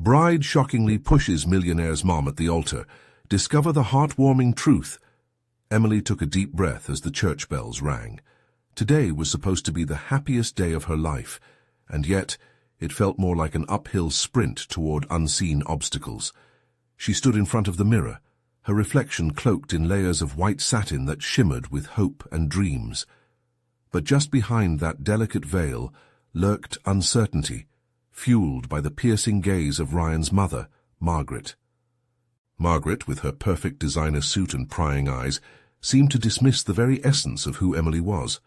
Bride shockingly pushes millionaire's mom at the altar. Discover the heartwarming truth. Emily took a deep breath as the church bells rang. Today was supposed to be the happiest day of her life, and yet it felt more like an uphill sprint toward unseen obstacles. She stood in front of the mirror, her reflection cloaked in layers of white satin that shimmered with hope and dreams. But just behind that delicate veil lurked uncertainty, fueled by the piercing gaze of Ryan's mother, Margaret. Margaret, with her perfect designer suit and prying eyes, seemed to dismiss the very essence of who Emily was.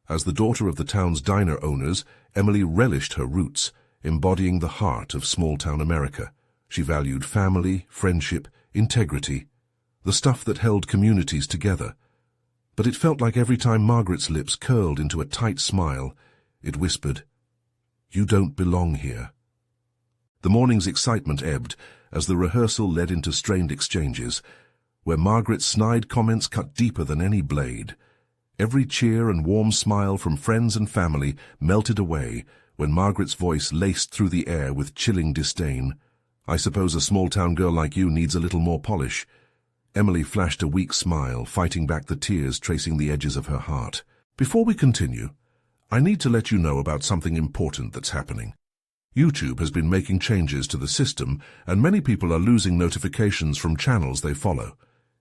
As the daughter of the town's diner owners, Emily relished her roots, embodying the heart of small-town America. She valued family, friendship, integrity, the stuff that held communities together. But it felt like every time Margaret's lips curled into a tight smile, it whispered, "You don't belong here." The morning's excitement ebbed as the rehearsal led into strained exchanges, where Margaret's snide comments cut deeper than any blade. Every cheer and warm smile from friends and family melted away when Margaret's voice laced through the air with chilling disdain. "I suppose a small-town girl like you needs a little more polish." Emily flashed a weak smile, fighting back the tears tracing the edges of her heart. "Before we continue, I need to let you know about something important that's happening. YouTube has been making changes to the system, and many people are losing notifications from channels they follow.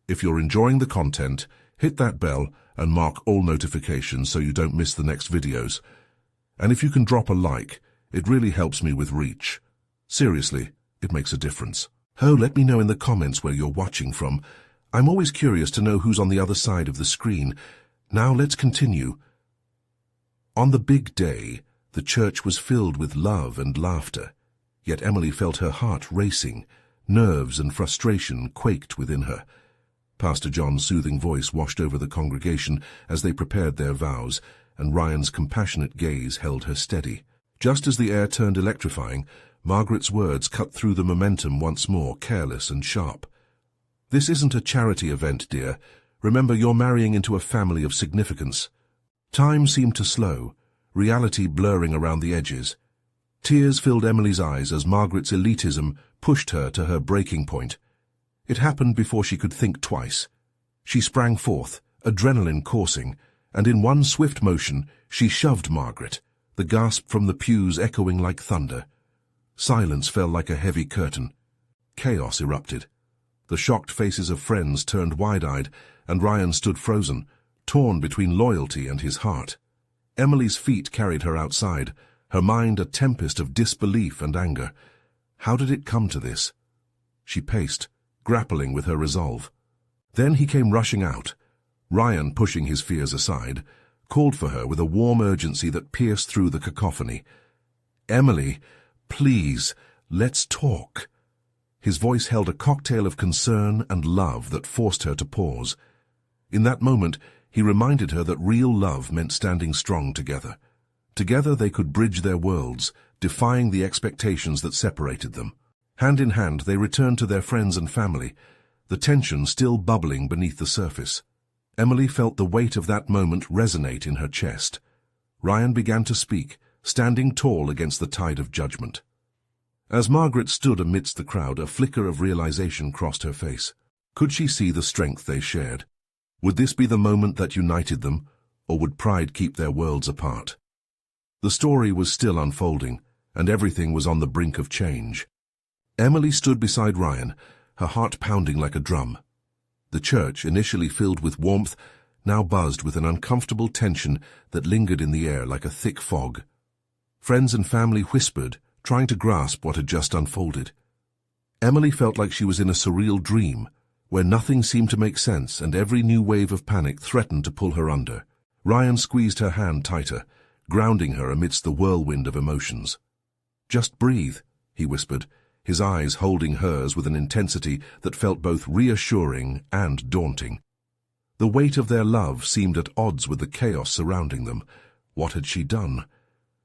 If you're enjoying the content, hit that bell and mark all notifications so you don't miss the next videos. And if you can drop a like, it really helps me with reach. Seriously, it makes a difference. Oh, let me know in the comments where you're watching from. I'm always curious to know who's on the other side of the screen. Now let's continue. On the big day, the church was filled with love and laughter, yet Emily felt her heart racing. Nerves and frustration quaked within her. Pastor John's soothing voice washed over the congregation as they prepared their vows, and Ryan's compassionate gaze held her steady. Just as the air turned electrifying, Margaret's words cut through the momentum once more, careless and sharp. "This isn't a charity event, dear. Remember, you're marrying into a family of significance." Time seemed to slow, reality blurring around the edges. Tears filled Emily's eyes as Margaret's elitism pushed her to her breaking point. It happened before she could think twice. She sprang forth, adrenaline coursing, and in one swift motion she shoved Margaret, the gasp from the pews echoing like thunder. Silence fell like a heavy curtain. Chaos erupted. The shocked faces of friends turned wide-eyed, and Ryan stood frozen, torn between loyalty and his heart. Emily's feet carried her outside, her mind a tempest of disbelief and anger. How did it come to this? She paced, grappling with her resolve. Then he came rushing out. Ryan, pushing his fears aside, called for her with a warm urgency that pierced through the cacophony. "Emily, please, let's talk." His voice held a cocktail of concern and love that forced her to pause. In that moment, he reminded her that real love meant standing strong together. Together they could bridge their worlds, defying the expectations that separated them. Hand in hand, they returned to their friends and family, the tension still bubbling beneath the surface. Emily felt the weight of that moment resonate in her chest. Ryan began to speak, standing tall against the tide of judgment. As Margaret stood amidst the crowd, a flicker of realization crossed her face. Could she see the strength they shared? Would this be the moment that united them, or would pride keep their worlds apart? The story was still unfolding, and everything was on the brink of change. Emily stood beside Ryan, her heart pounding like a drum. The church, initially filled with warmth, now buzzed with an uncomfortable tension that lingered in the air like a thick fog. Friends and family whispered, trying to grasp what had just unfolded. Emily felt like she was in a surreal dream, where nothing seemed to make sense and every new wave of panic threatened to pull her under. Ryan squeezed her hand tighter, grounding her amidst the whirlwind of emotions. "Just breathe," he whispered, his eyes holding hers with an intensity that felt both reassuring and daunting. The weight of their love seemed at odds with the chaos surrounding them. What had she done?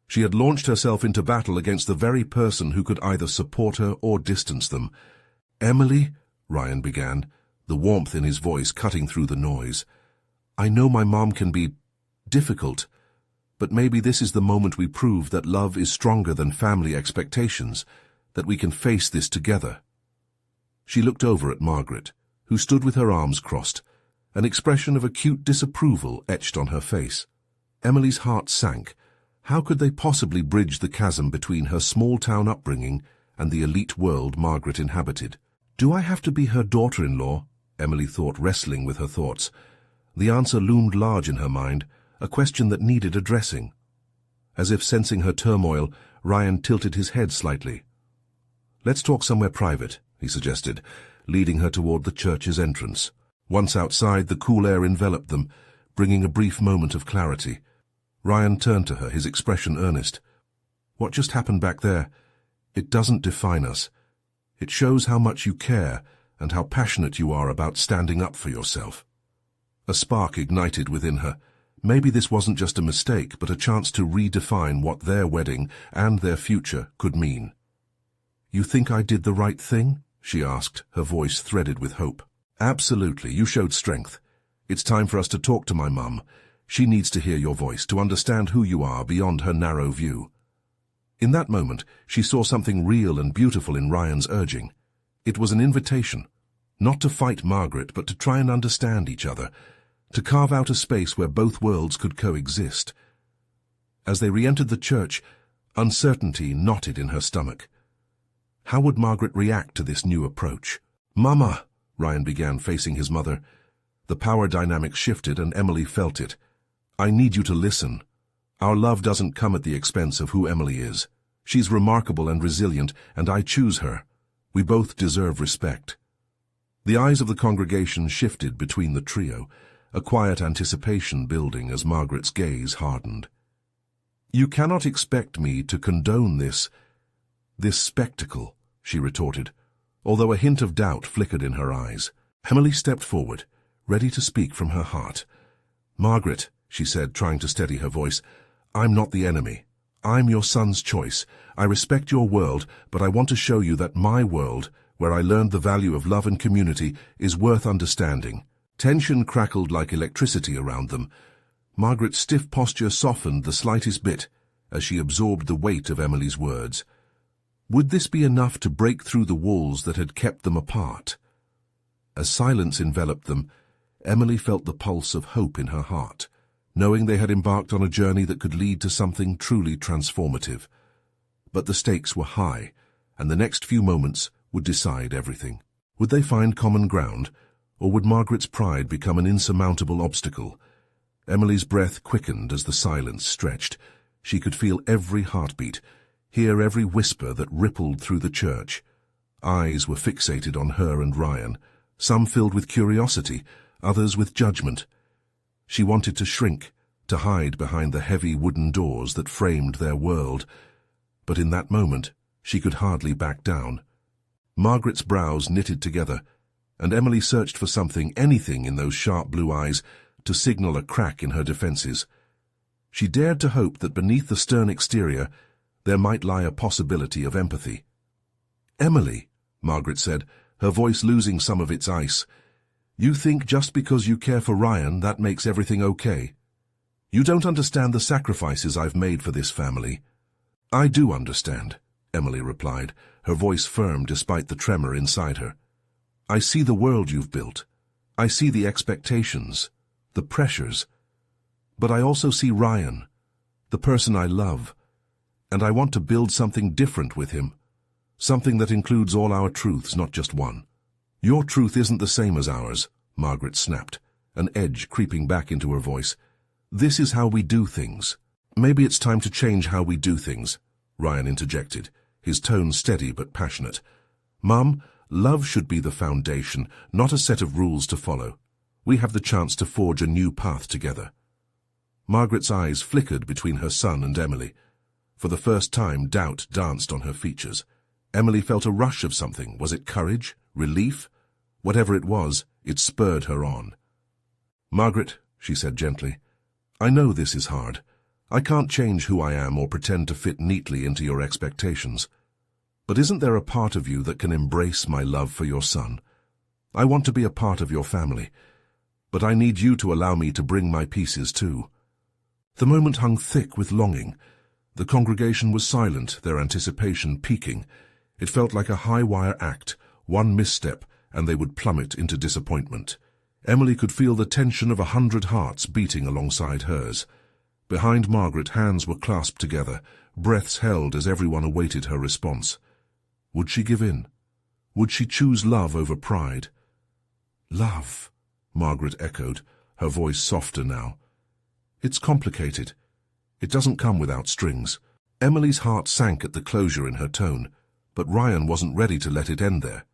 She had launched herself into battle against the very person who could either support her or distance them. "Emily," Ryan began, the warmth in his voice cutting through the noise. "I know my mom can be difficult, but maybe this is the moment we prove that love is stronger than family expectations, that we can face this together." She looked over at Margaret, who stood with her arms crossed, an expression of acute disapproval etched on her face. Emily's heart sank. How could they possibly bridge the chasm between her small-town upbringing and the elite world Margaret inhabited? "Do I have to be her daughter-in-law?" Emily thought, wrestling with her thoughts. The answer loomed large in her mind, a question that needed addressing. As if sensing her turmoil, Ryan tilted his head slightly. "Let's talk somewhere private," he suggested, leading her toward the church's entrance. Once outside, the cool air enveloped them, bringing a brief moment of clarity. Ryan turned to her, his expression earnest. "What just happened back there? It doesn't define us. It shows how much you care and how passionate you are about standing up for yourself." A spark ignited within her. Maybe this wasn't just a mistake, but a chance to redefine what their wedding and their future could mean. "You think I did the right thing?" she asked, her voice threaded with hope. "Absolutely, you showed strength. It's time for us to talk to my mum. She needs to hear your voice, to understand who you are beyond her narrow view." In that moment, she saw something real and beautiful in Ryan's urging. It was an invitation, not to fight Margaret, but to try and understand each other, to carve out a space where both worlds could coexist. As they re-entered the church, uncertainty knotted in her stomach. How would Margaret react to this new approach? "Mama," Ryan began, facing his mother. The power dynamic shifted, and Emily felt it. "I need you to listen. Our love doesn't come at the expense of who Emily is. She's remarkable and resilient, and I choose her. We both deserve respect." The eyes of the congregation shifted between the trio, a quiet anticipation building as Margaret's gaze hardened. "You cannot expect me to condone this spectacle," she retorted, although a hint of doubt flickered in her eyes. Emily stepped forward, ready to speak from her heart. "Margaret," she said, trying to steady her voice, "I'm not the enemy. I'm your son's choice. I respect your world, but I want to show you that my world, where I learned the value of love and community, is worth understanding." Tension crackled like electricity around them. Margaret's stiff posture softened the slightest bit as she absorbed the weight of Emily's words. Would this be enough to break through the walls that had kept them apart? As silence enveloped them, Emily felt the pulse of hope in her heart, knowing they had embarked on a journey that could lead to something truly transformative. But the stakes were high, and the next few moments would decide everything. Would they find common ground, or would Margaret's pride become an insurmountable obstacle? Emily's breath quickened as the silence stretched. She could feel every heartbeat, hear every whisper that rippled through the church. Eyes were fixated on her and Ryan, some filled with curiosity, others with judgment. She wanted to shrink, to hide behind the heavy wooden doors that framed their world, but in that moment she could hardly back down. Margaret's brows knitted together, and Emily searched for something, anything in those sharp blue eyes, to signal a crack in her defenses. She dared to hope that beneath the stern exterior there might lie a possibility of empathy. "Emily," Margaret said, her voice losing some of its ice, "you think just because you care for Ryan that makes everything okay? You don't understand the sacrifices I've made for this family." "I do understand," Emily replied, her voice firm despite the tremor inside her. "I see the world you've built. I see the expectations, the pressures. But I also see Ryan, the person I love, and I want to build something different with him, something that includes all our truths, not just one." "Your truth isn't the same as ours," Margaret snapped, an edge creeping back into her voice. "This is how we do things." "Maybe it's time to change how we do things," Ryan interjected, his tone steady but passionate. "Mum, love should be the foundation, not a set of rules to follow. We have the chance to forge a new path together." Margaret's eyes flickered between her son and Emily. For the first time, doubt danced on her features. Emily felt a rush of something. Was it courage? Relief? Whatever it was, it spurred her on. "Margaret," she said gently, "I know this is hard. I can't change who I am or pretend to fit neatly into your expectations. But isn't there a part of you that can embrace my love for your son? I want to be a part of your family, but I need you to allow me to bring my pieces too." The moment hung thick with longing. The congregation was silent, their anticipation peaking. It felt like a high-wire act, one misstep, and they would plummet into disappointment. Emily could feel the tension of 100 hearts beating alongside hers. Behind Margaret, hands were clasped together, breaths held as everyone awaited her response. Would she give in? Would she choose love over pride? Love, Margaret echoed, her voice softer now. It's complicated. It doesn't come without strings. Emily's heart sank at the closure in her tone, but Ryan wasn't ready to let it end there.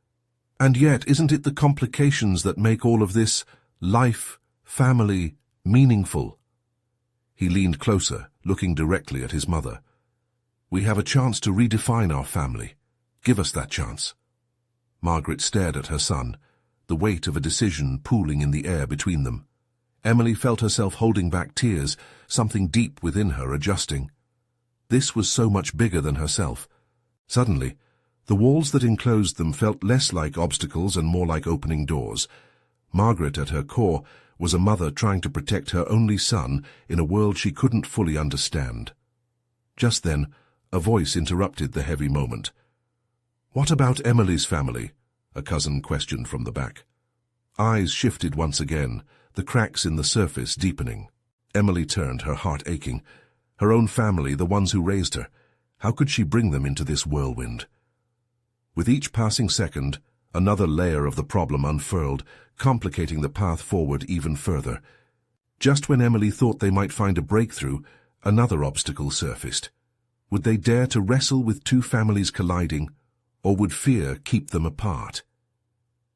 And yet, isn't it the complications that make all of this life, family, meaningful? He leaned closer, looking directly at his mother. We have a chance to redefine our family. Give us that chance. Margaret stared at her son, the weight of a decision pooling in the air between them. Emily felt herself holding back tears, something deep within her adjusting. This was so much bigger than herself. Suddenly, the walls that enclosed them felt less like obstacles and more like opening doors. Margaret, at her core, was a mother trying to protect her only son in a world she couldn't fully understand. Just then, a voice interrupted the heavy moment. "What about Emily's family?" a cousin questioned from the back. Eyes shifted once again, the cracks in the surface deepening. Emily turned, her heart aching. Her own family, the ones who raised her. How could she bring them into this whirlwind? With each passing second, another layer of the problem unfurled, complicating the path forward even further. Just when Emily thought they might find a breakthrough, another obstacle surfaced. Would they dare to wrestle with two families colliding, or would fear keep them apart?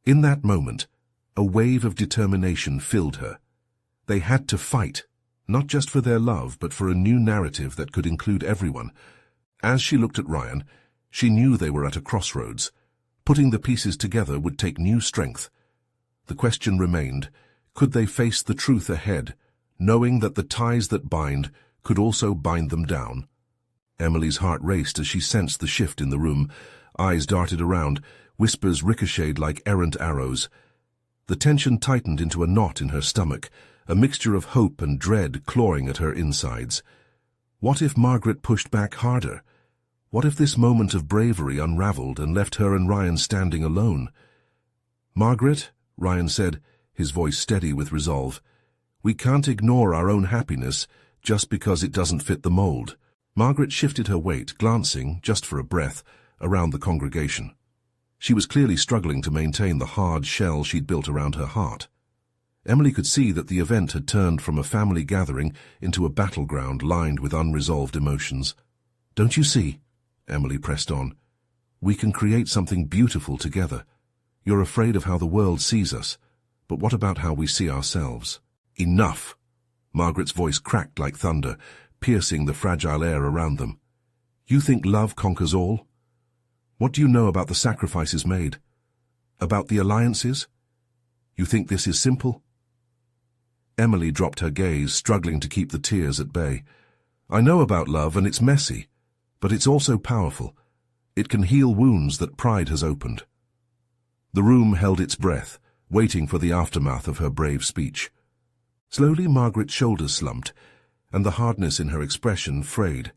In that moment, a wave of determination filled her. They had to fight, not just for their love, but for a new narrative that could include everyone. As she looked at Ryan, she knew they were at a crossroads. Putting the pieces together would take new strength. The question remained, could they face the truth ahead, knowing that the ties that bind could also bind them down? Emily's heart raced as she sensed the shift in the room. Eyes darted around, whispers ricocheted like errant arrows. The tension tightened into a knot in her stomach, a mixture of hope and dread clawing at her insides. What if Margaret pushed back harder? What if this moment of bravery unraveled and left her and Ryan standing alone? "Margaret," Ryan said, his voice steady with resolve, "we can't ignore our own happiness just because it doesn't fit the mold." Margaret shifted her weight, glancing, just for a breath, around the congregation. She was clearly struggling to maintain the hard shell she'd built around her heart. Emily could see that the event had turned from a family gathering into a battleground lined with unresolved emotions. "Don't you see?" Emily pressed on. "We can create something beautiful together. You're afraid of how the world sees us, but what about how we see ourselves?" "Enough!" Margaret's voice cracked like thunder, piercing the fragile air around them. "You think love conquers all? What do you know about the sacrifices made? About the alliances? You think this is simple?" Emily dropped her gaze, struggling to keep the tears at bay. "I know about love, and it's messy, but it's also powerful. It can heal wounds that pride has opened." The room held its breath, waiting for the aftermath of her brave speech. Slowly Margaret's shoulders slumped, and the hardness in her expression frayed.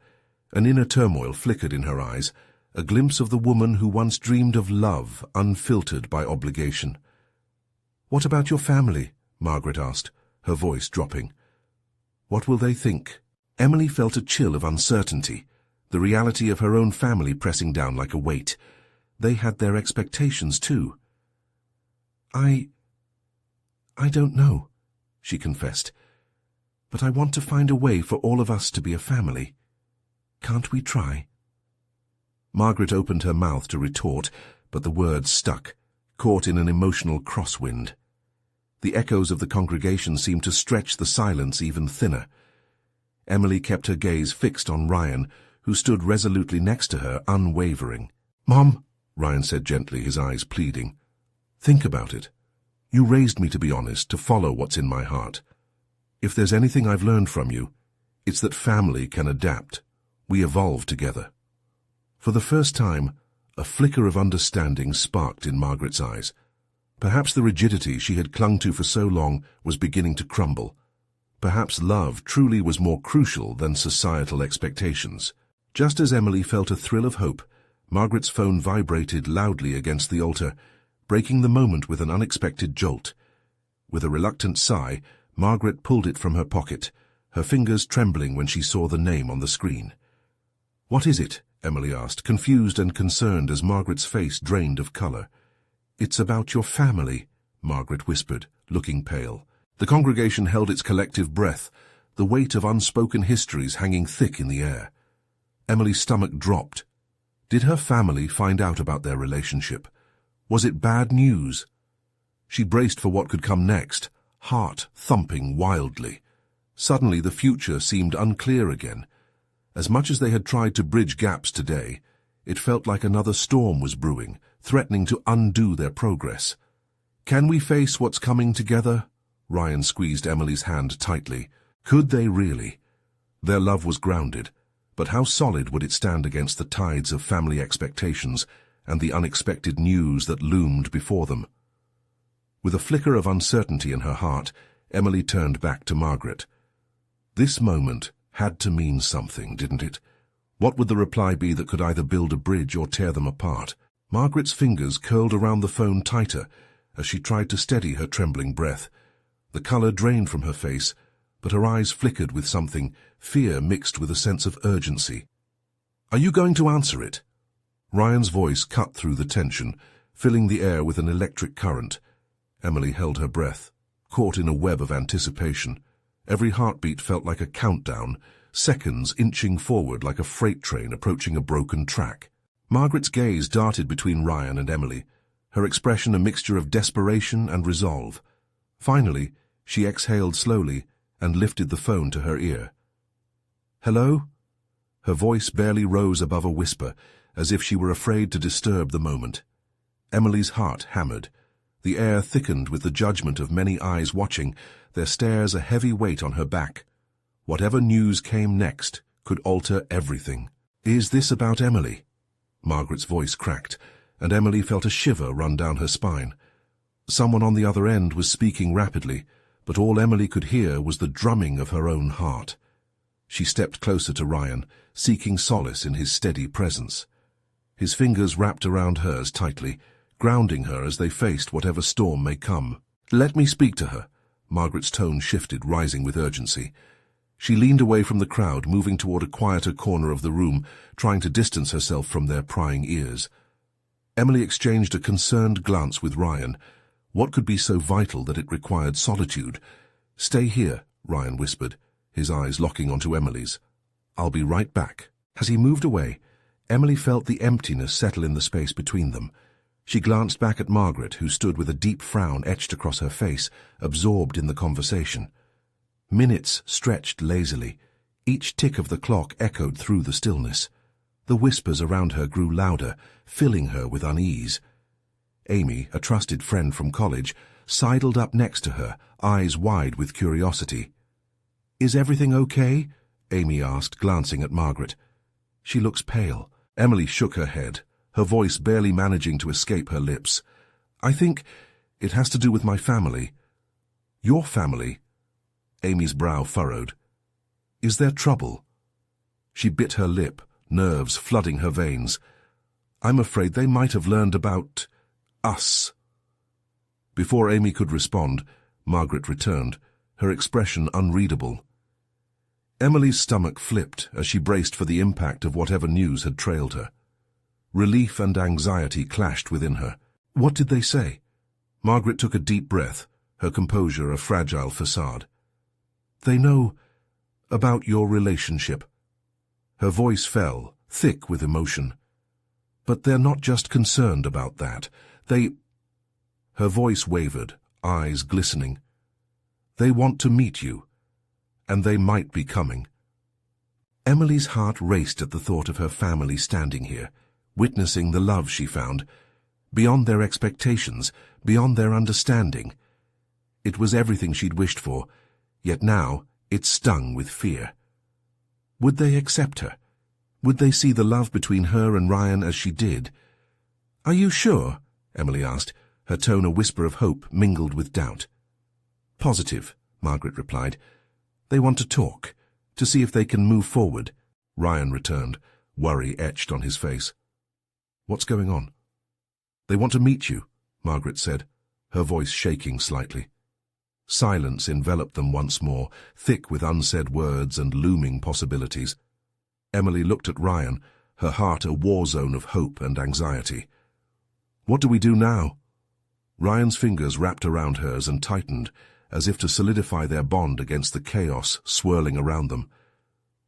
An inner turmoil flickered in her eyes, a glimpse of the woman who once dreamed of love, unfiltered by obligation. "What about your family?" Margaret asked, her voice dropping. "What will they think?" Emily felt a chill of uncertainty, the reality of her own family pressing down like a weight. They had their expectations too. I don't know," she confessed, "but I want to find a way for all of us to be a family. Can't we try?" Margaret opened her mouth to retort, but the words stuck, caught in an emotional crosswind. The echoes of the congregation seemed to stretch the silence even thinner. Emily kept her gaze fixed on Ryan, who stood resolutely next to her, unwavering. "Mom," Ryan said gently, his eyes pleading, "think about it. You raised me to be honest, to follow what's in my heart. If there's anything I've learned from you, it's that family can adapt. We evolve together." For the first time, a flicker of understanding sparked in Margaret's eyes. Perhaps the rigidity she had clung to for so long was beginning to crumble. Perhaps love truly was more crucial than societal expectations. Just as Emily felt a thrill of hope, Margaret's phone vibrated loudly against the altar, breaking the moment with an unexpected jolt. With a reluctant sigh, Margaret pulled it from her pocket, her fingers trembling when she saw the name on the screen. "What is it?" Emily asked, confused and concerned as Margaret's face drained of colour. "It's about your family," Margaret whispered, looking pale. The congregation held its collective breath, the weight of unspoken histories hanging thick in the air. Emily's stomach dropped. Did her family find out about their relationship? Was it bad news? She braced for what could come next, heart thumping wildly. Suddenly the future seemed unclear again. As much as they had tried to bridge gaps today, it felt like another storm was brewing, threatening to undo their progress. "Can we face what's coming together?" Ryan squeezed Emily's hand tightly. Could they really? Their love was grounded, but how solid would it stand against the tides of family expectations and the unexpected news that loomed before them? With a flicker of uncertainty in her heart, Emily turned back to Margaret. This moment had to mean something, didn't it? What would the reply be that could either build a bridge or tear them apart? Margaret's fingers curled around the phone tighter as she tried to steady her trembling breath. The colour drained from her face, but her eyes flickered with something, fear mixed with a sense of urgency. "Are you going to answer it?" Ryan's voice cut through the tension, filling the air with an electric current. Emily held her breath, caught in a web of anticipation. Every heartbeat felt like a countdown, seconds inching forward like a freight train approaching a broken track. Margaret's gaze darted between Ryan and Emily, her expression a mixture of desperation and resolve. Finally, she exhaled slowly and lifted the phone to her ear. "Hello?" Her voice barely rose above a whisper, as if she were afraid to disturb the moment. Emily's heart hammered. The air thickened with the judgment of many eyes watching, their stares a heavy weight on her back. Whatever news came next could alter everything. "Is this about Emily?" Margaret's voice cracked, and Emily felt a shiver run down her spine. Someone on the other end was speaking rapidly, but all Emily could hear was the drumming of her own heart. She stepped closer to Ryan, seeking solace in his steady presence. His fingers wrapped around hers tightly, grounding her as they faced whatever storm may come. "Let me speak to her." Margaret's tone shifted, rising with urgency. She leaned away from the crowd, moving toward a quieter corner of the room, trying to distance herself from their prying ears. Emily exchanged a concerned glance with Ryan. What could be so vital that it required solitude? "Stay here," Ryan whispered, his eyes locking onto Emily's. "I'll be right back." As he moved away, Emily felt the emptiness settle in the space between them. She glanced back at Margaret, who stood with a deep frown etched across her face, absorbed in the conversation. Minutes stretched lazily. Each tick of the clock echoed through the stillness. The whispers around her grew louder, filling her with unease. Amy, a trusted friend from college, sidled up next to her, eyes wide with curiosity. "Is everything okay?" Amy asked, glancing at Margaret. "She looks pale." Emily shook her head, her voice barely managing to escape her lips. "I think it has to do with my family." "Your family?" Amy's brow furrowed. "Is there trouble?" She bit her lip, nerves flooding her veins. "I'm afraid they might have learned about us." Before Amy could respond, Margaret returned, her expression unreadable. Emily's stomach flipped as she braced for the impact of whatever news had trailed her. Relief and anxiety clashed within her. "What did they say?" Margaret took a deep breath, her composure a fragile facade. "They know about your relationship." Her voice fell, thick with emotion. "But they're not just concerned about that. They—" Her voice wavered, eyes glistening. "They want to meet you, and they might be coming." Emily's heart raced at the thought of her family standing here, witnessing the love she found, beyond their expectations, beyond their understanding. It was everything she'd wished for, yet now it stung with fear. Would they accept her? Would they see the love between her and Ryan as she did? "Are you sure?" Emily asked, her tone a whisper of hope mingled with doubt. "Positive," Margaret replied. "They want to talk, to see if they can move forward." Ryan returned, worry etched on his face. What's going on? They want to meet you, Margaret said, her voice shaking slightly. Silence enveloped them once more, thick with unsaid words and looming possibilities. Emily looked at Ryan, her heart a war zone of hope and anxiety. What do we do now? Ryan's fingers wrapped around hers and tightened, as if to solidify their bond against the chaos swirling around them.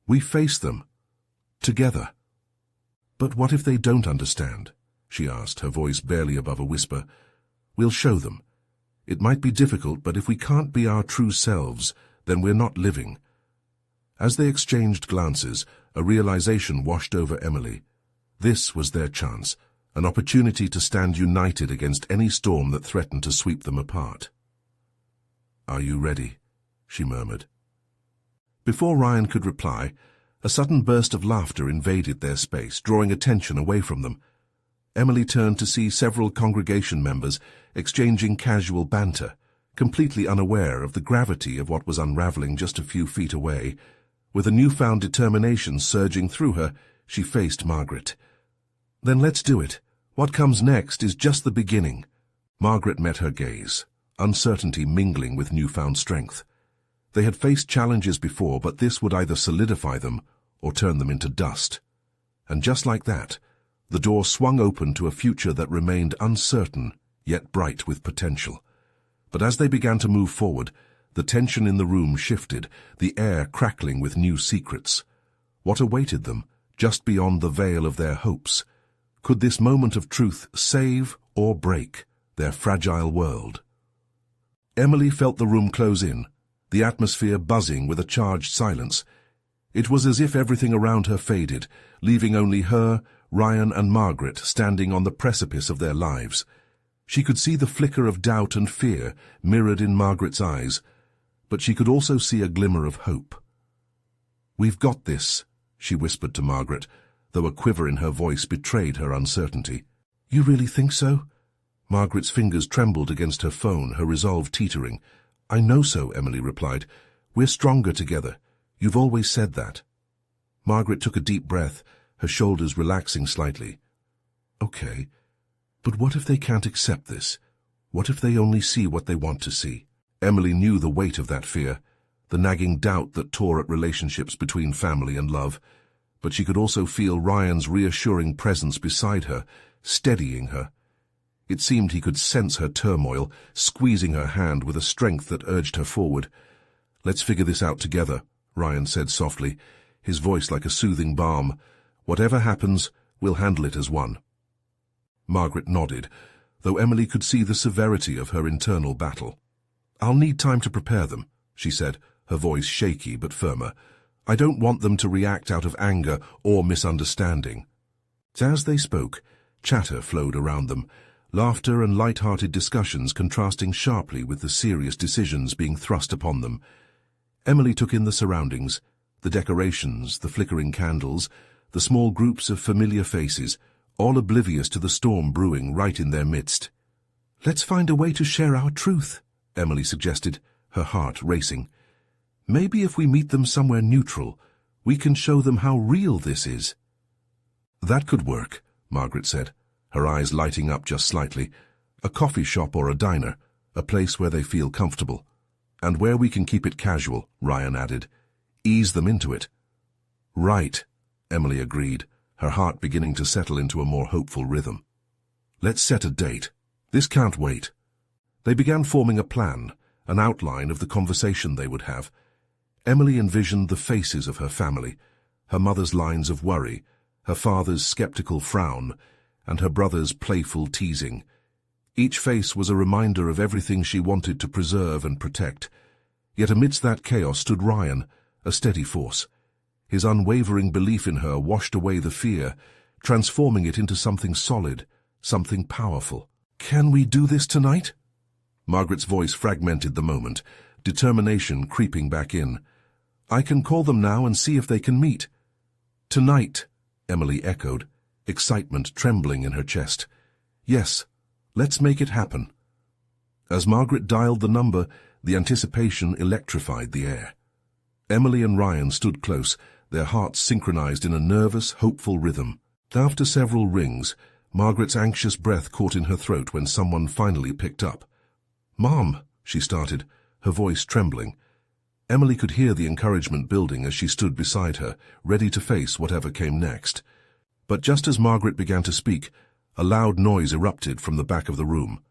We face them. Together. But what if they don't understand? She asked, her voice barely above a whisper. We'll show them. It might be difficult, but if we can't be our true selves, then we're not living. As they exchanged glances, a realization washed over Emily. This was their chance, an opportunity to stand united against any storm that threatened to sweep them apart. Are you ready? She murmured. Before Ryan could reply, a sudden burst of laughter invaded their space, drawing attention away from them. Emily turned to see several congregation members exchanging casual banter, completely unaware of the gravity of what was unraveling just a few feet away. With a newfound determination surging through her, she faced Margaret. Then let's do it. What comes next is just the beginning. Margaret met her gaze, uncertainty mingling with newfound strength. They had faced challenges before, but this would either solidify them or turn them into dust. And just like that, the door swung open to a future that remained uncertain, yet bright with potential. But as they began to move forward, the tension in the room shifted, the air crackling with new secrets. What awaited them, just beyond the veil of their hopes? Could this moment of truth save or break their fragile world? Emily felt the room close in, the atmosphere buzzing with a charged silence. It was as if everything around her faded, leaving only her, Ryan and Margaret standing on the precipice of their lives. She could see the flicker of doubt and fear mirrored in Margaret's eyes, but she could also see a glimmer of hope. "We've got this," she whispered to Margaret, though a quiver in her voice betrayed her uncertainty. "You really think so?" Margaret's fingers trembled against her phone, her resolve teetering. "I know so," Emily replied. "We're stronger together. You've always said that." Margaret took a deep breath, her shoulders relaxing slightly. "Okay, but what if they can't accept this? What if they only see what they want to see?" Emily knew the weight of that fear, the nagging doubt that tore at relationships between family and love, but she could also feel Ryan's reassuring presence beside her, steadying her. It seemed he could sense her turmoil, squeezing her hand with a strength that urged her forward. "Let's figure this out together," Ryan said softly, his voice like a soothing balm. "Whatever happens, we'll handle it as one." Margaret nodded, though Emily could see the severity of her internal battle. "I'll need time to prepare them," she said, her voice shaky but firmer. "I don't want them to react out of anger or misunderstanding." As they spoke, chatter flowed around them, laughter and light-hearted discussions contrasting sharply with the serious decisions being thrust upon them. Emily took in the surroundings, the decorations, the flickering candles, the small groups of familiar faces, all oblivious to the storm brewing right in their midst. "Let's find a way to share our truth," Emily suggested, her heart racing. "Maybe if we meet them somewhere neutral, we can show them how real this is." "That could work," Margaret said, her eyes lighting up just slightly. "A coffee shop or a diner, a place where they feel comfortable. And where we can keep it casual," Ryan added. "Ease them into it." "Right," Emily agreed, her heart beginning to settle into a more hopeful rhythm. "Let's set a date. This can't wait." They began forming a plan, an outline of the conversation they would have. Emily envisioned the faces of her family, her mother's lines of worry, her father's skeptical frown, and her brother's playful teasing. Each face was a reminder of everything she wanted to preserve and protect. Yet amidst that chaos stood Ryan, a steady force. His unwavering belief in her washed away the fear, transforming it into something solid, something powerful. "Can we do this tonight?" Margaret's voice fragmented the moment, determination creeping back in. "I can call them now and see if they can meet." "Tonight," Emily echoed, excitement trembling in her chest. "Yes, let's make it happen." As Margaret dialed the number, the anticipation electrified the air. Emily and Ryan stood close, their hearts synchronized in a nervous, hopeful rhythm. After several rings, Margaret's anxious breath caught in her throat when someone finally picked up. "Mom," she started, her voice trembling. Emily could hear the encouragement building as she stood beside her, ready to face whatever came next. But just as Margaret began to speak, a loud noise erupted from the back of the room.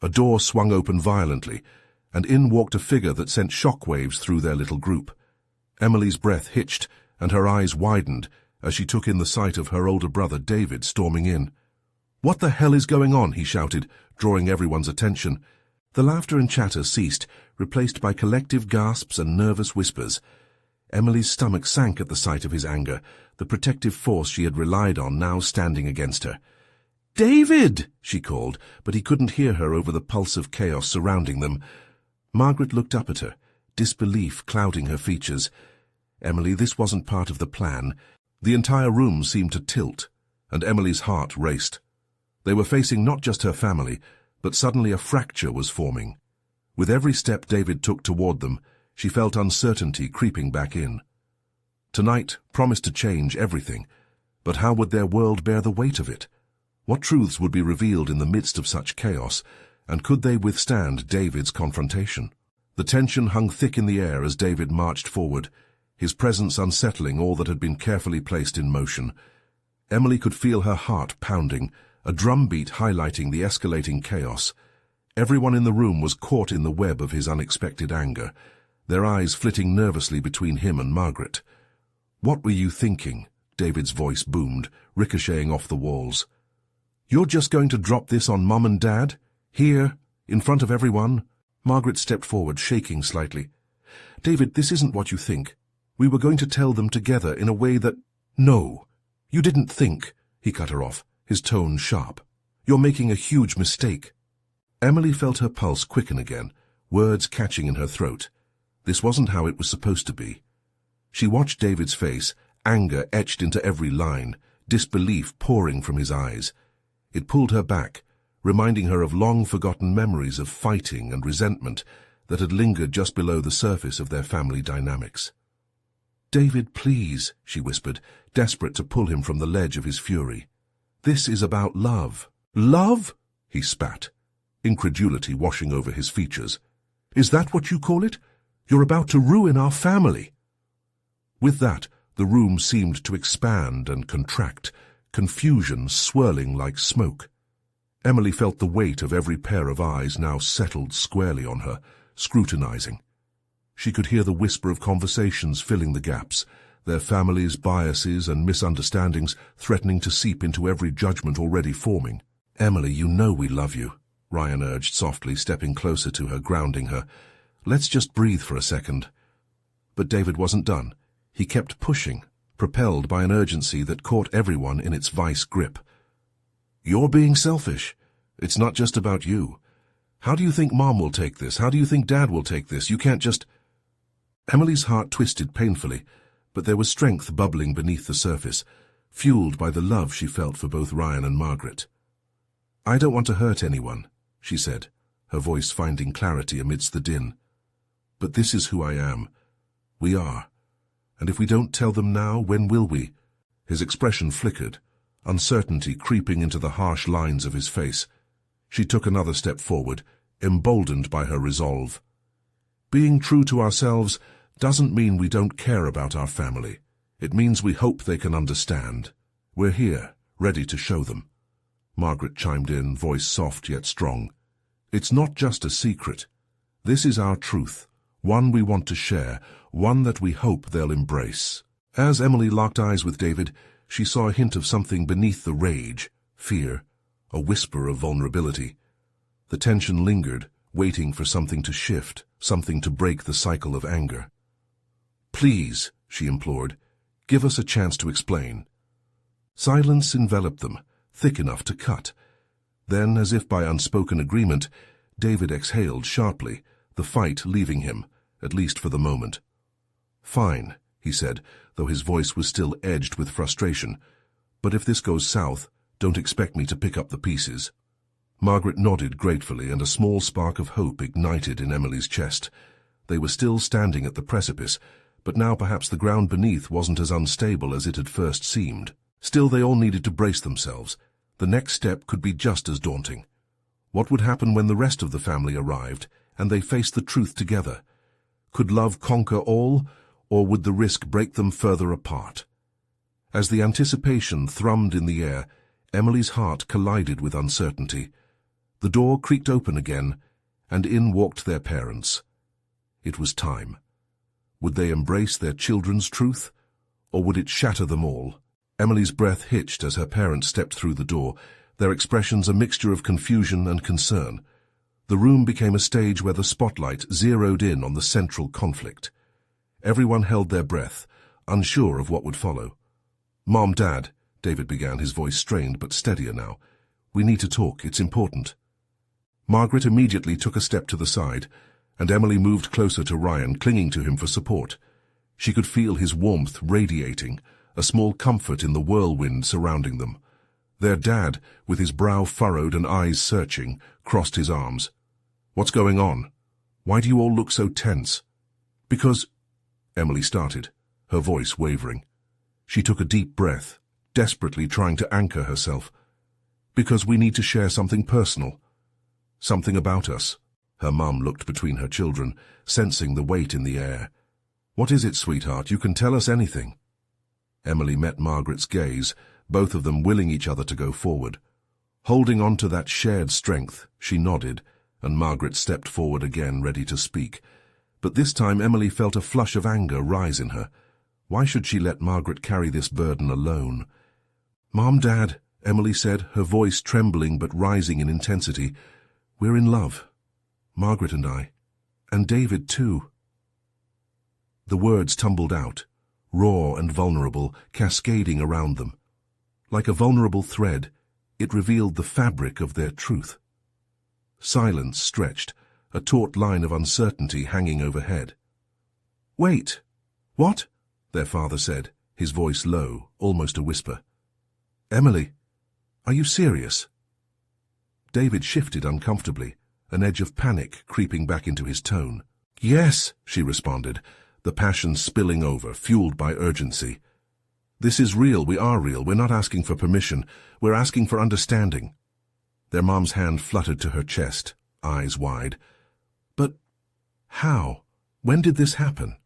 A door swung open violently, and in walked a figure that sent shockwaves through their little group. Emily's breath hitched, and her eyes widened as she took in the sight of her older brother David storming in. "What the hell is going on?" he shouted, drawing everyone's attention. The laughter and chatter ceased, replaced by collective gasps and nervous whispers. Emily's stomach sank at the sight of his anger, the protective force she had relied on now standing against her. "David!" she called, but he couldn't hear her over the pulse of chaos surrounding them. Margaret looked up at her, disbelief clouding her features. "Emily, this wasn't part of the plan." The entire room seemed to tilt, and Emily's heart raced. They were facing not just her family, but suddenly a fracture was forming. With every step David took toward them, she felt uncertainty creeping back in. Tonight promised to change everything, but how would their world bear the weight of it? What truths would be revealed in the midst of such chaos, and could they withstand David's confrontation? The tension hung thick in the air as David marched forward, his presence unsettling all that had been carefully placed in motion. Emily could feel her heart pounding, a drumbeat highlighting the escalating chaos. Everyone in the room was caught in the web of his unexpected anger, their eyes flitting nervously between him and Margaret. "What were you thinking?" David's voice boomed, ricocheting off the walls. "You're just going to drop this on Mum and Dad? Here, in front of everyone?" Margaret stepped forward, shaking slightly. "David, this isn't what you think. We were going to tell them together in a way that—" "No, you didn't think," he cut her off, his tone sharp. "You're making a huge mistake." Emily felt her pulse quicken again, words catching in her throat. This wasn't how it was supposed to be. She watched David's face, anger etched into every line, disbelief pouring from his eyes. It pulled her back, reminding her of long-forgotten memories of fighting and resentment that had lingered just below the surface of their family dynamics. "David, please," she whispered, desperate to pull him from the ledge of his fury. "This is about love." "Love?" he spat, incredulity washing over his features. "Is that what you call it? You're about to ruin our family." With that, the room seemed to expand and contract, confusion swirling like smoke. Emily felt the weight of every pair of eyes now settled squarely on her, scrutinizing. She could hear the whisper of conversations filling the gaps, their families' biases and misunderstandings threatening to seep into every judgment already forming. "Emily, you know we love you," Ryan urged softly, stepping closer to her, grounding her. "Let's just breathe for a second." But David wasn't done. He kept pushing, propelled by an urgency that caught everyone in its vice grip. "You're being selfish. It's not just about you. How do you think Mom will take this? How do you think Dad will take this? You can't just—" Emily's heart twisted painfully, but there was strength bubbling beneath the surface, fueled by the love she felt for both Ryan and Margaret. "I don't want to hurt anyone," she said, her voice finding clarity amidst the din. "But this is who I am. We are. And if we don't tell them now, when will we?" His expression flickered, uncertainty creeping into the harsh lines of his face. She took another step forward, emboldened by her resolve. "Being true to ourselves doesn't mean we don't care about our family. It means we hope they can understand. We're here, ready to show them." Margaret chimed in, voice soft yet strong. "It's not just a secret. This is our truth, one we want to share, one that we hope they'll embrace." As Emily locked eyes with David, she saw a hint of something beneath the rage, fear, a whisper of vulnerability. The tension lingered, waiting for something to shift, something to break the cycle of anger. "Please," she implored, "give us a chance to explain." Silence enveloped them, thick enough to cut. Then, as if by unspoken agreement, David exhaled sharply, the fight leaving him, at least for the moment. "Fine," he said, though his voice was still edged with frustration. "But if this goes south, don't expect me to pick up the pieces." Margaret nodded gratefully, and a small spark of hope ignited in Emily's chest. They were still standing at the precipice, but now perhaps the ground beneath wasn't as unstable as it had first seemed. Still, they all needed to brace themselves. The next step could be just as daunting. What would happen when the rest of the family arrived and they faced the truth together? Could love conquer all, or would the risk break them further apart? As the anticipation thrummed in the air, Emily's heart collided with uncertainty. The door creaked open again, and in walked their parents. It was time. Would they embrace their children's truth, or would it shatter them all? Emily's breath hitched as her parents stepped through the door, their expressions a mixture of confusion and concern. The room became a stage where the spotlight zeroed in on the central conflict. Everyone held their breath, unsure of what would follow. "Mom, Dad," David began, his voice strained but steadier now. "We need to talk, it's important." Margaret immediately took a step to the side, and Emily moved closer to Ryan, clinging to him for support. She could feel his warmth radiating, a small comfort in the whirlwind surrounding them. Their dad, with his brow furrowed and eyes searching, crossed his arms. "What's going on? Why do you all look so tense?" "Because—" Emily started, her voice wavering. She took a deep breath, desperately trying to anchor herself. "Because we need to share something personal. Something about us." Her mum looked between her children, sensing the weight in the air. "What is it, sweetheart? You can tell us anything." Emily met Margaret's gaze, both of them willing each other to go forward. Holding on to that shared strength, she nodded, and Margaret stepped forward again, ready to speak. But this time Emily felt a flush of anger rise in her. Why should she let Margaret carry this burden alone? "Mom, Dad," Emily said, her voice trembling but rising in intensity, "we're in love. Margaret and I. And David, too." The words tumbled out, raw and vulnerable, cascading around them. Like a vulnerable thread, it revealed the fabric of their truth. Silence stretched, a taut line of uncertainty hanging overhead. "Wait! What?" their father said, his voice low, almost a whisper. "Emily, are you serious?" David shifted uncomfortably, an edge of panic creeping back into his tone. "Yes," she responded, the passion spilling over, fueled by urgency. "This is real, we are real, we're not asking for permission, we're asking for understanding." Their mom's hand fluttered to her chest, eyes wide. "But how? When did this happen?"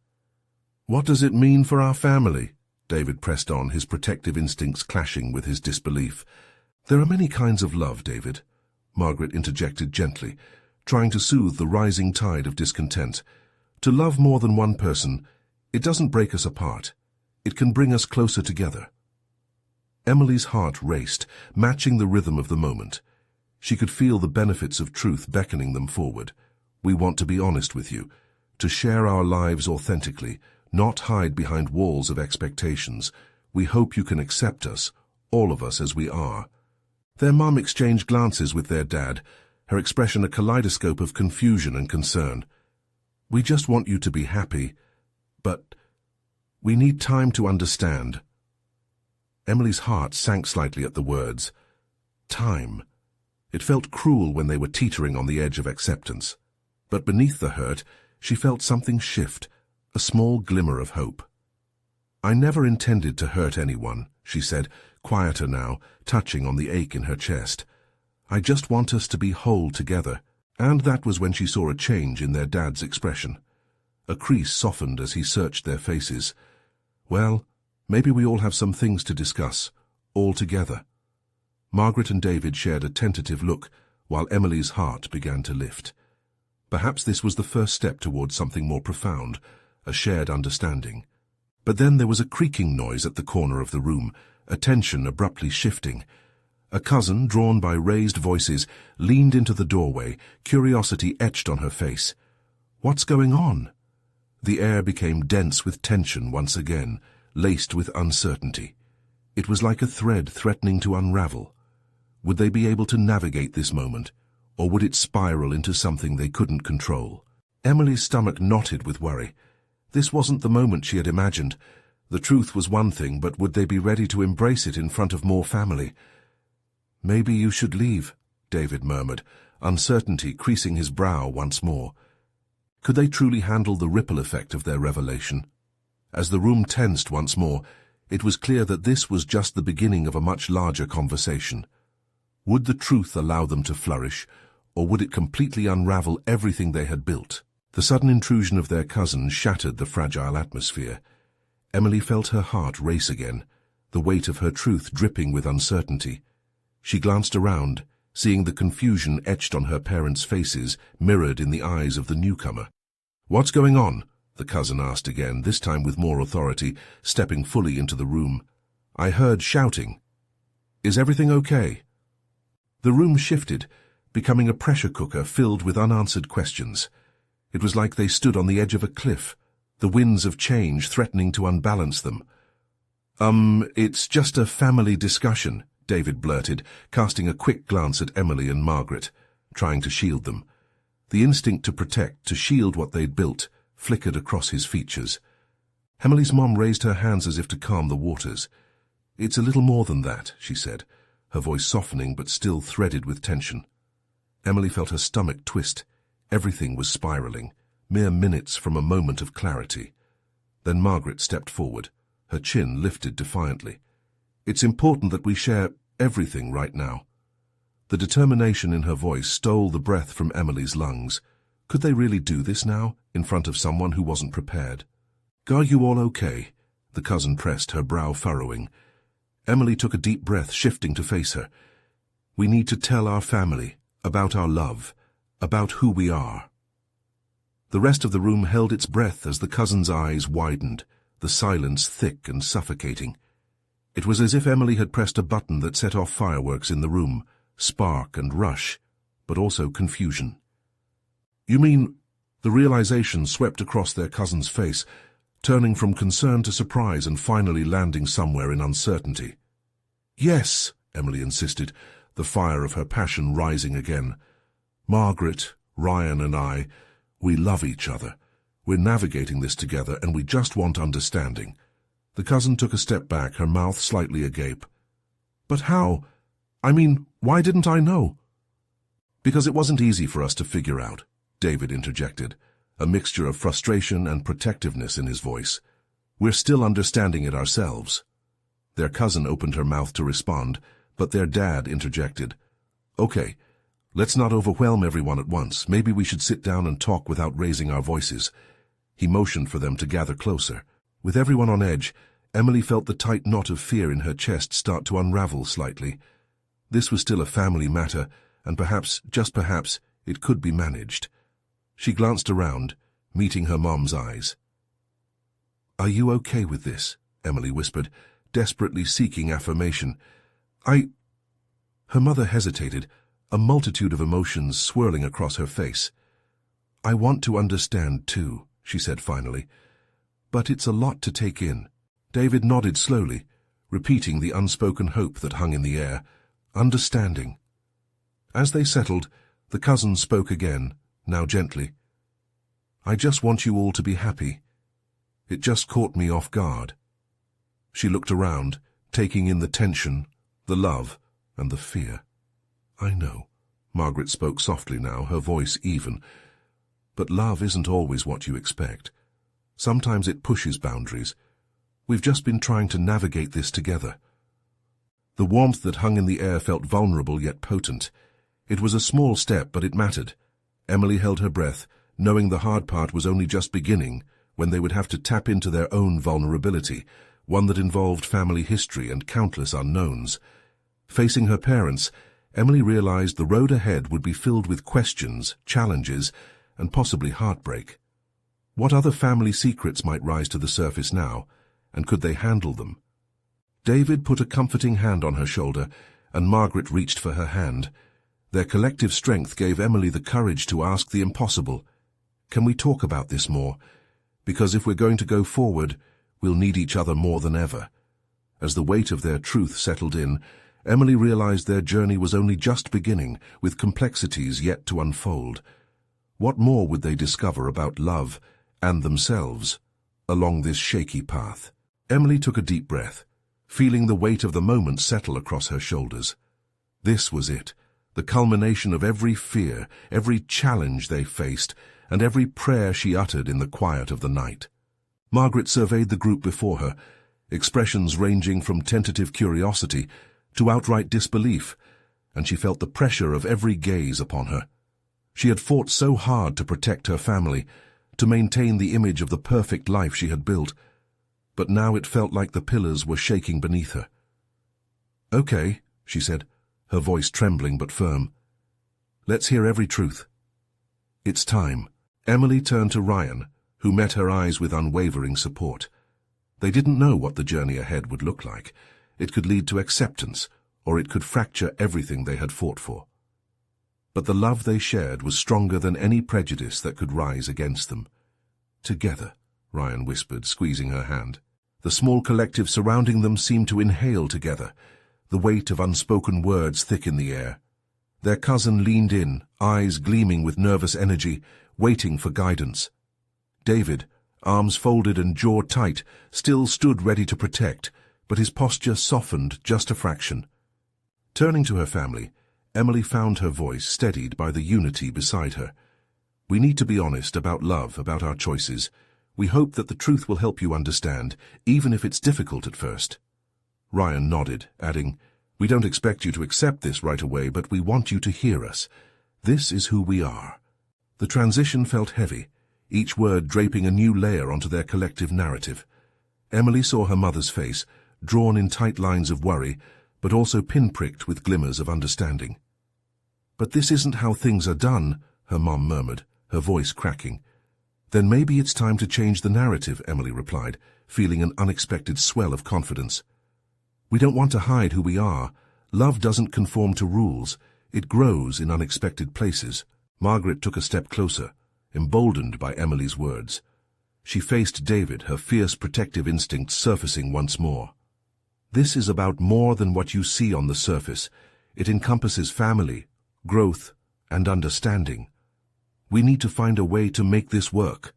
"What does it mean for our family?" David pressed on, his protective instincts clashing with his disbelief. "There are many kinds of love, David," Margaret interjected gently, trying to soothe the rising tide of discontent. "To love more than one person, it doesn't break us apart. It can bring us closer together." Emily's heart raced, matching the rhythm of the moment. She could feel the benefits of truth beckoning them forward. "We want to be honest with you, to share our lives authentically, not hide behind walls of expectations. We hope you can accept us, all of us as we are." Their mum exchanged glances with their dad, her expression a kaleidoscope of confusion and concern. "We just want you to be happy, but we need time to understand." Emily's heart sank slightly at the words. Time. It felt cruel when they were teetering on the edge of acceptance. But beneath the hurt, she felt something shift, a small glimmer of hope. "I never intended to hurt anyone," she said, quieter now, touching on the ache in her chest. "I just want us to be whole together." And that was when she saw a change in their dad's expression. A crease softened as he searched their faces. "Well, maybe we all have some things to discuss, all together." Margaret and David shared a tentative look, while Emily's heart began to lift. Perhaps this was the first step towards something more profound, a shared understanding. But then there was a creaking noise at the corner of the room, attention abruptly shifting. A cousin, drawn by raised voices, leaned into the doorway, curiosity etched on her face. "What's going on?" The air became dense with tension once again, laced with uncertainty. It was like a thread threatening to unravel. Would they be able to navigate this moment, or would it spiral into something they couldn't control? Emily's stomach knotted with worry. This wasn't the moment she had imagined. The truth was one thing, but would they be ready to embrace it in front of more family? "Maybe you should leave," David murmured, uncertainty creasing his brow once more. Could they truly handle the ripple effect of their revelation? As the room tensed once more, it was clear that this was just the beginning of a much larger conversation. Would the truth allow them to flourish, or would it completely unravel everything they had built? The sudden intrusion of their cousin shattered the fragile atmosphere. Emily felt her heart race again, the weight of her truth dripping with uncertainty. She glanced around, seeing the confusion etched on her parents' faces, mirrored in the eyes of the newcomer. "What's going on?" the cousin asked again, this time with more authority, stepping fully into the room. "I heard shouting. Is everything okay?" The room shifted, becoming a pressure cooker filled with unanswered questions. It was like they stood on the edge of a cliff, the winds of change threatening to unbalance them. It's just a family discussion," David blurted, casting a quick glance at Emily and Margaret, trying to shield them. The instinct to protect, to shield what they'd built, flickered across his features. Emily's mom raised her hands as if to calm the waters. "It's a little more than that," she said, her voice softening but still threaded with tension. Emily felt her stomach twist. Everything was spiraling, mere minutes from a moment of clarity. Then Margaret stepped forward, her chin lifted defiantly. "It's important that we share everything right now." The determination in her voice stole the breath from Emily's lungs. Could they really do this now, in front of someone who wasn't prepared? "Are you all okay?" the cousin pressed, her brow furrowing. Emily took a deep breath, shifting to face her. "We need to tell our family about our love, about who we are." The rest of the room held its breath as the cousin's eyes widened, the silence thick and suffocating. It was as if Emily had pressed a button that set off fireworks in the room, spark and rush, but also confusion. "You mean—" The realization swept across their cousin's face, turning from concern to surprise and finally landing somewhere in uncertainty. "Yes," Emily insisted, the fire of her passion rising again. "Margaret, Ryan and I, we love each other. We're navigating this together and we just want understanding." The cousin took a step back, her mouth slightly agape. "But how? I mean, why didn't I know?" "Because it wasn't easy for us to figure out," David interjected, a mixture of frustration and protectiveness in his voice. "We're still understanding it ourselves." Their cousin opened her mouth to respond, but their dad interjected. "Okay, let's not overwhelm everyone at once. Maybe we should sit down and talk without raising our voices." He motioned for them to gather closer. With everyone on edge, Emily felt the tight knot of fear in her chest start to unravel slightly. This was still a family matter, and perhaps, just perhaps, it could be managed. She glanced around, meeting her mom's eyes. "Are you okay with this?" Emily whispered, desperately seeking affirmation. Her mother hesitated, a multitude of emotions swirling across her face. "I want to understand, too," she said finally. "But it's a lot to take in." David nodded slowly, repeating the unspoken hope that hung in the air. Understanding. As they settled, the cousin spoke again, now gently. "I just want you all to be happy. It just caught me off guard." She looked around, taking in the tension, the love, and the fear. "I know," Margaret spoke softly now, her voice even. "But love isn't always what you expect. Sometimes it pushes boundaries. We've just been trying to navigate this together." The warmth that hung in the air felt vulnerable yet potent. It was a small step, but it mattered. Emily held her breath, knowing the hard part was only just beginning, when they would have to tap into their own vulnerability, one that involved family history and countless unknowns. Facing her parents, Emily realized the road ahead would be filled with questions, challenges, and possibly heartbreak. What other family secrets might rise to the surface now, and could they handle them? David put a comforting hand on her shoulder, and Margaret reached for her hand. Their collective strength gave Emily the courage to ask the impossible. "Can we talk about this more? Because if we're going to go forward, we'll need each other more than ever." As the weight of their truth settled in, Emily realized their journey was only just beginning, with complexities yet to unfold. What more would they discover about love and themselves along this shaky path? Emily took a deep breath, feeling the weight of the moment settle across her shoulders. This was it, the culmination of every fear, every challenge they faced, and every prayer she uttered in the quiet of the night. Margaret surveyed the group before her, expressions ranging from tentative curiosity to outright disbelief. and she felt the pressure of every gaze upon her. She had fought so hard to protect her family, to maintain the image of the perfect life she had built, but now it felt like the pillars were shaking beneath her. "Okay," she said, her voice trembling but firm. "Let's hear every truth." "It's time." Emily turned to Ryan, who met her eyes with unwavering support. They didn't know what the journey ahead would look like. It could lead to acceptance, or it could fracture everything they had fought for. But the love they shared was stronger than any prejudice that could rise against them. "Together," Ryan whispered, squeezing her hand. The small collective surrounding them seemed to inhale together, the weight of unspoken words thick in the air. Their cousin leaned in, eyes gleaming with nervous energy, waiting for guidance. David, arms folded and jaw tight, still stood ready to protect, but his posture softened just a fraction. Turning to her family, Emily found her voice steadied by the unity beside her. "We need to be honest about love, about our choices. We hope that the truth will help you understand, even if it's difficult at first." Ryan nodded, adding, "We don't expect you to accept this right away, but we want you to hear us. This is who we are." The transition felt heavy, each word draping a new layer onto their collective narrative. Emily saw her mother's face, drawn in tight lines of worry, but also pinpricked with glimmers of understanding. "But this isn't how things are done," her mom murmured, her voice cracking. "Then maybe it's time to change the narrative," Emily replied, feeling an unexpected swell of confidence. "We don't want to hide who we are. Love doesn't conform to rules. It grows in unexpected places." Margaret took a step closer, emboldened by Emily's words. She faced David, her fierce protective instincts surfacing once more. "This is about more than what you see on the surface. It encompasses family, growth, and understanding. We need to find a way to make this work."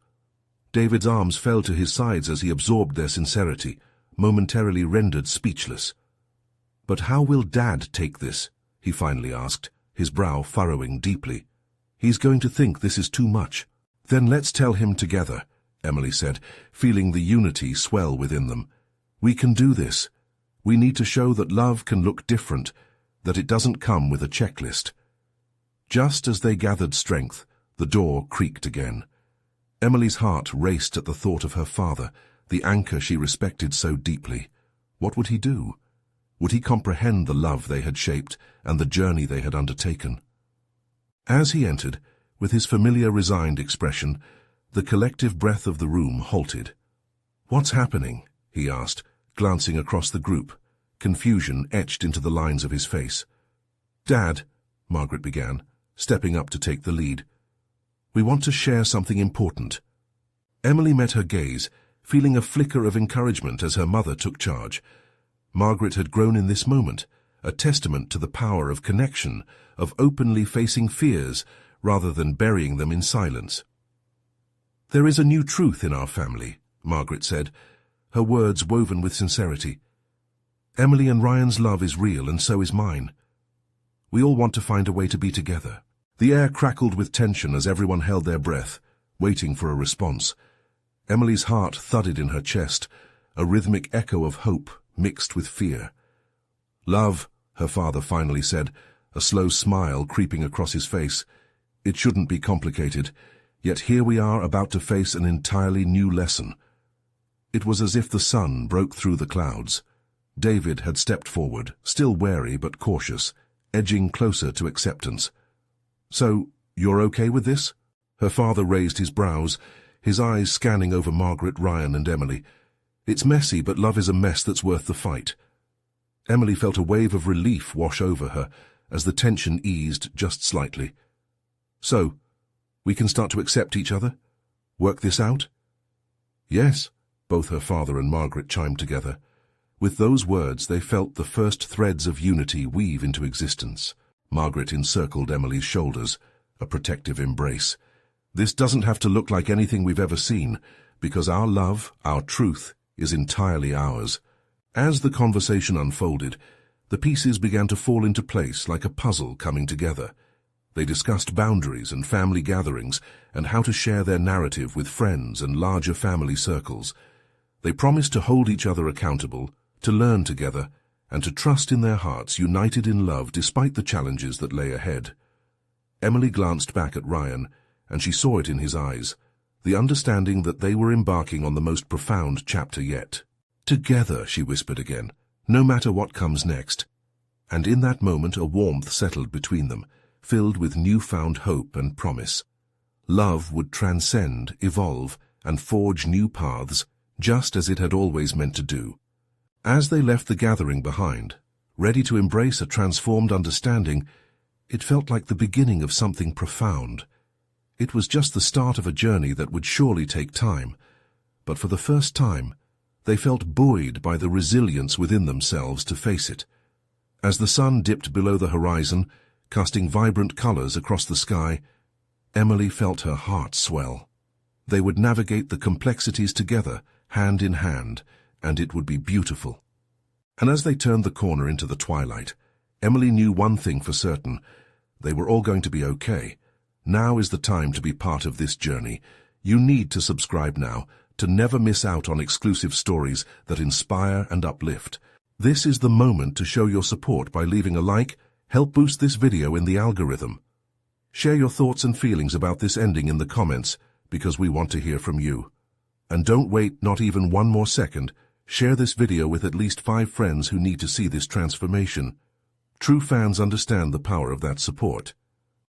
David's arms fell to his sides as he absorbed their sincerity, momentarily rendered speechless. "But how will Dad take this?" he finally asked, his brow furrowing deeply. "He's going to think this is too much." "Then let's tell him together," Emily said, feeling the unity swell within them. "We can do this. We need to show that love can look different, that it doesn't come with a checklist." Just as they gathered strength, the door creaked again. Emily's heart raced at the thought of her father, the anchor she respected so deeply. What would he do? Would he comprehend the love they had shaped and the journey they had undertaken? As he entered, with his familiar resigned expression, the collective breath of the room halted. "What's happening?" he asked, glancing across the group, confusion etched into the lines of his face. "Dad," Margaret began, stepping up to take the lead, "we want to share something important." Emily met her gaze, feeling a flicker of encouragement as her mother took charge. Margaret had grown in this moment, a testament to the power of connection, of openly facing fears rather than burying them in silence. "There is a new truth in our family," Margaret said, her words woven with sincerity. "Emily and Ryan's love is real, and so is mine. We all want to find a way to be together." The air crackled with tension as everyone held their breath, waiting for a response. Emily's heart thudded in her chest, a rhythmic echo of hope mixed with fear. "Love," her father finally said, a slow smile creeping across his face. "It shouldn't be complicated, yet here we are about to face an entirely new lesson." It was as if the sun broke through the clouds. David had stepped forward, still wary but cautious, edging closer to acceptance. "So, you're okay with this?" Her father raised his brows, his eyes scanning over Margaret, Ryan, and Emily. "It's messy, but love is a mess that's worth the fight." Emily felt a wave of relief wash over her as the tension eased just slightly. "So, we can start to accept each other? Work this out?" "Yes," both her father and Margaret chimed together. With those words, they felt the first threads of unity weave into existence. Margaret encircled Emily's shoulders, a protective embrace. "This doesn't have to look like anything we've ever seen, because our love, our truth, is entirely ours." As the conversation unfolded, the pieces began to fall into place like a puzzle coming together. They discussed boundaries and family gatherings and how to share their narrative with friends and larger family circles. They promised to hold each other accountable, to learn together, and to trust in their hearts, united in love despite the challenges that lay ahead. Emily glanced back at Ryan, and she saw it in his eyes, the understanding that they were embarking on the most profound chapter yet. "Together," she whispered again, "no matter what comes next." And in that moment a warmth settled between them, filled with newfound hope and promise. Love would transcend, evolve, and forge new paths, just as it had always meant to do. As they left the gathering behind, ready to embrace a transformed understanding, it felt like the beginning of something profound. It was just the start of a journey that would surely take time, but for the first time, they felt buoyed by the resilience within themselves to face it. As the sun dipped below the horizon, casting vibrant colors across the sky, Emily felt her heart swell. They would navigate the complexities together, hand in hand, and it would be beautiful. And as they turned the corner into the twilight, Emily knew one thing for certain: they were all going to be okay. Now is the time to be part of this journey. You need to subscribe now to never miss out on exclusive stories that inspire and uplift. This is the moment to show your support by leaving a like. Help boost this video in the algorithm. Share your thoughts and feelings about this ending in the comments, because we want to hear from you. And don't wait not even one more second. Share this video with at least 5 friends who need to see this transformation. True fans understand the power of that support.